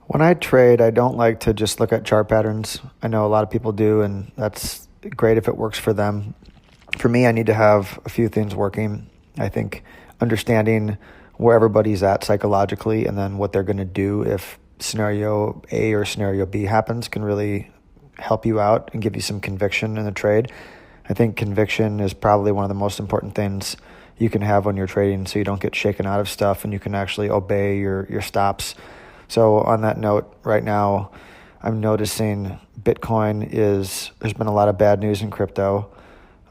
When I trade, I don't like to just look at chart patterns. I know a lot of people do, and that's great if it works for them. For me, I need to have a few things working. I think understanding where everybody's at psychologically and then what they're going to do if scenario A or scenario B happens can really help you out and give you some conviction in the trade. I think conviction is probably one of the most important things you can have when you're trading, so you don't get shaken out of stuff and you can actually obey your stops. So on that note, right now, I'm noticing there's been a lot of bad news in crypto.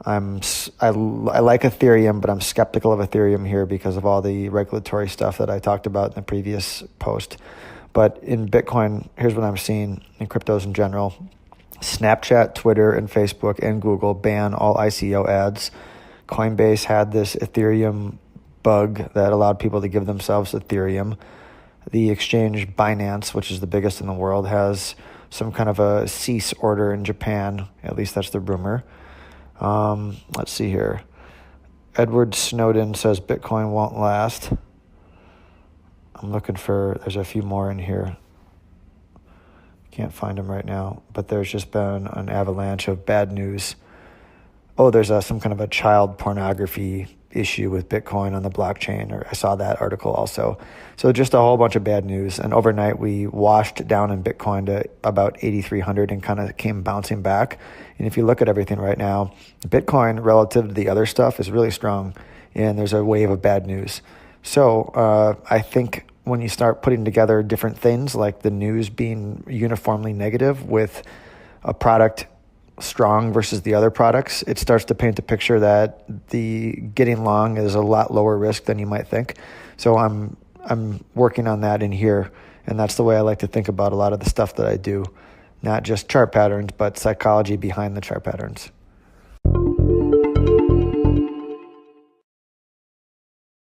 I like Ethereum, but I'm skeptical of Ethereum here because of all the regulatory stuff that I talked about in the previous post. But in Bitcoin, here's what I'm seeing in cryptos in general. Snapchat, Twitter, and Facebook and Google ban all ICO ads. Coinbase had this Ethereum bug that allowed people to give themselves Ethereum. The exchange Binance, which is the biggest in the world, has some kind of a cease order in Japan. At least that's the rumor. Let's see here. Edward Snowden says Bitcoin won't last. There's a few more in here. Can't find them right now, but there's just been an avalanche of bad news. Oh, there's some kind of a child pornography issue with Bitcoin on the blockchain, or I saw that article also. So just a whole bunch of bad news. And overnight we washed down in Bitcoin to about 8,300 and kind of came bouncing back. And if you look at everything right now, Bitcoin relative to the other stuff is really strong, and there's a wave of bad news. So I think when you start putting together different things, like the news being uniformly negative with a product strong versus the other products, it starts to paint a picture that the getting long is a lot lower risk than you might think. So I'm working on that in here, and that's the way I like to think about a lot of the stuff that I do, not just chart patterns, but psychology behind the chart patterns.